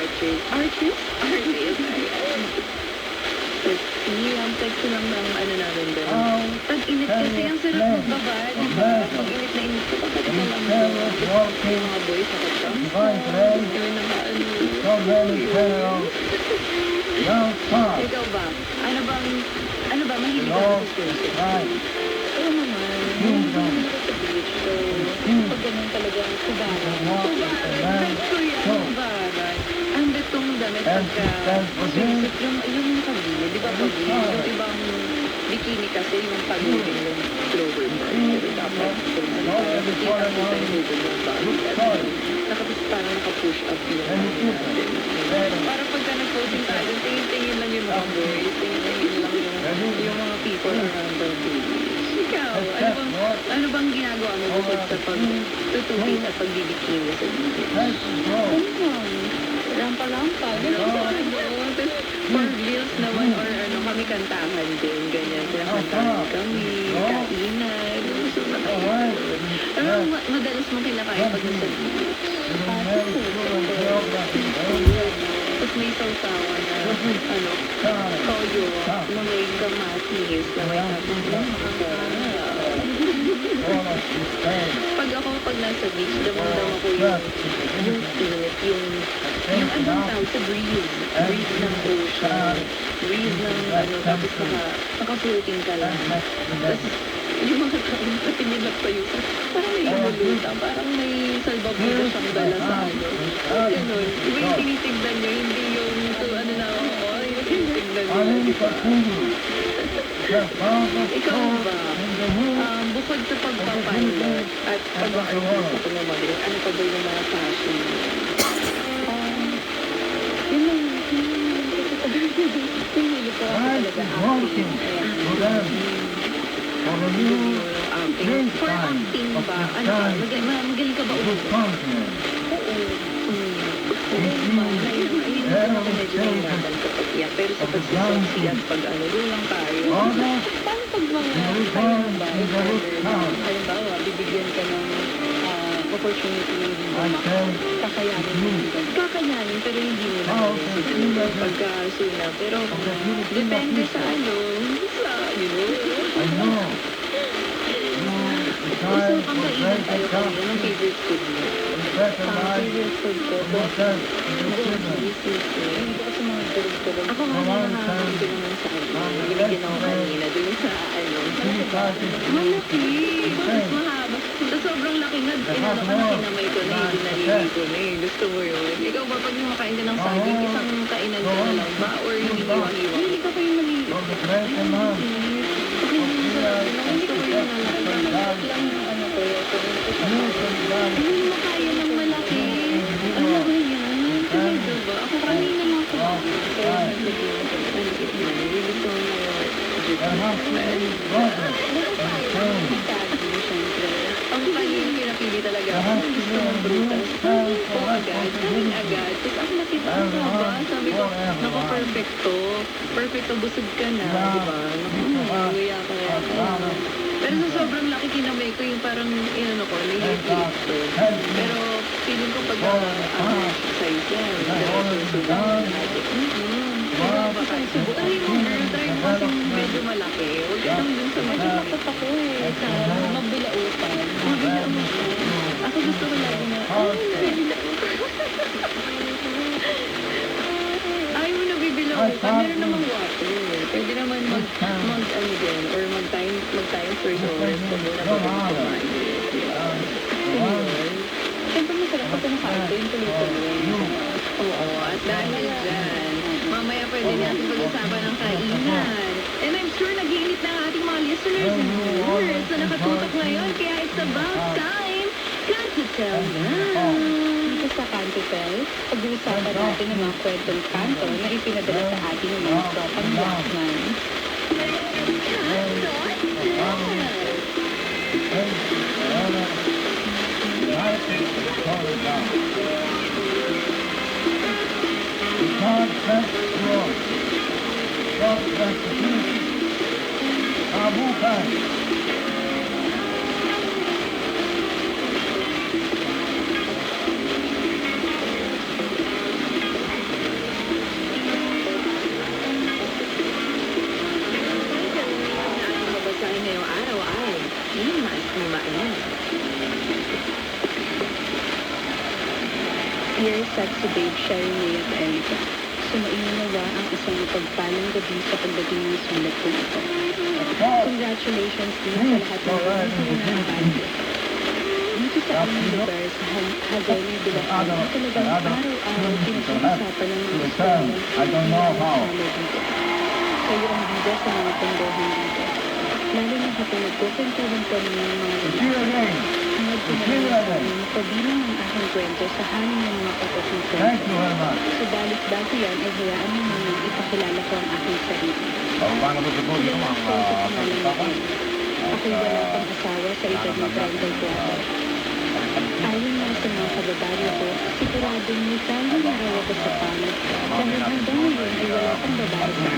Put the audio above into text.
artist. Artist? Artist, ayan. Sexy, ang sexy lang ng ano namin doon. Pag-init kasi, ang sarap magbaba, di ba? Pag-init na init ko, kapag ka lang doon. Yung mga boys, nakachamba. Yung naka-ano. Ikaw ba? Ano ba, mahilig ka ba sa sushi? Oo naman. Mahilig ako sa beach. So, pag ganun talagang kubaran. Kubaran, gusto yan, kubaran. Ang betong damit pagka swimsuit, yung nakagilid, di ba pag-gilid? Yung ibang bikini kasi yung pag-gilid yung lower part. Pero dapat, kita mo sa yung body. Parang naka-push up yung parang pagka nag-posing tayo, tingin-tingin lang yung mga boys, tingin-tingin lang yung mga people around the beach. Ikaw, ano bang ginagawa mo bukod sa pagtutupis at pagbibikini sa beach? Rampa-rampa, gano'n sa ano. For reels naman or ano, kami kantahan din, ganyan. Kinakantahan kami, kainan, gusto na tayo. Ano madalas mong kinakain pag nasa beach? Tapos may sausawan na, ano, toyo, na may kamatis, na may pag nasa beach, damang-dama ko yung init, yung anong tawag sa breeze ng ocean, breeze ng ano, tapos naka-floating ka lang. Tapos, yung mga tao nakatingin lang sa'yo, parang may lumulutang, parang may salbabuda siyang dala sa ano. Ganun. Iba yung tinitignan nyo, hindi yung ano na ako, yung tinitignan nyo. Ikaw ba, bukod sa pagpapalot at pag-artist sa pumamagaling, ano pa ba yung mga passion mo? Yun lang, pinili ko talaga acting. For acting ba? Ano ba? Magaling ka ba ulit? Oo. Ayun naman ako medyo nahirapan kapag iyak. Pero sa pagsisensi at pag-ano, doon lang tayo. Paano pag mga tayo ba? Halimbawa, bibigyan ka ng opportunity na hindi mo kakayanin. Kakayanin, pero hindi mo na pagkasuna. Pero depende sa ano, sa, you know. Gusto kang kainin tayo kanina ng favorite food mo. Favorite food ko, hindi ko kasi mga durog-durog. Ako nga nakakabili ko naman sa ano. Binigyan ako kanina dun sa ano. Malaki! Bakit mahaba? Sa sobrang laki nga, inano ka na kinamay ko na, dinalili ko na eh. Gusto mo yun? Ikaw ba pag kumakain ka ng saging, isang kainan ka na lang ba? Or hinihiwang-hiwang? Hindi ka pa yung maliliit. Hindi ko yun lang yung ano ko hindi mo kaya ng malaki. Ano ba yan? Talaga ba? Ako kanina lang ako. Ang kanina pinapili talaga ako. Gusto mong prutas. O agad. Kaming agad. Tapos ako nakita ko ba? Sabi ko, naku, perfecto. Perfecto, busog ka na. Diba? Nguya ka na. Pero sa sobrang laki kinamay ko yung parang inano ko, nahihigit ko. Pero feeling ko pag size yan. Try mo kasi medyo malaki. Huwag ka lang dun sa matakot ako eh. Sa mabilautan. Ako gusto ko lang na, ayaw mo na bibilautan. Meron namang water. Pwede naman ano din, or mag-time for yours. Kung muna ba kumain. Siyempre masarap pag kumakain ko yung tuloy-tuloy. Oo, at dahil dyan, mamaya pwede natin pag-usapan ng kainan. And I'm sure nag-iinit na ang ating mga listeners and viewers na nakatutok ngayon. Kaya it's about time. Kanto-tel na! Dito sa Kanto-tel, pag-uusapan natin ng mga kwentong kanto na ipinadala sa ating mga tropang Walkman. Dear Sexy Babe, Sherry, May at Erica. Sumainyo nawa ang isang pagpalang gabi sa pagdating ng sulat ko ito. Congratulations din sa lahat ng mga nangyayari. Dito sa aming lugar sa Hagay ng Bulacan, talagang araw-araw pinag-uusapan ng mga istorya kasama dito. Kayo ang bida sa mga pandohan dito. Lalo na kapag nagkukwentuhan kami ng mga lalaki. Hangad ko na lang mapabilang ang aking kwento sa hangin ng mga patok ng kwento. Subalit bago yan ay hayaan mo muna ipakilala ko ang aking sarili. Paano ba siguro yung mga Ako'y wala pang asawa sa edad ng 34. Ayon nga sa mga kababayo ko, siguradong may talo na raw ako sa pangit dahil hanggang ngayon ay wala pang babae sa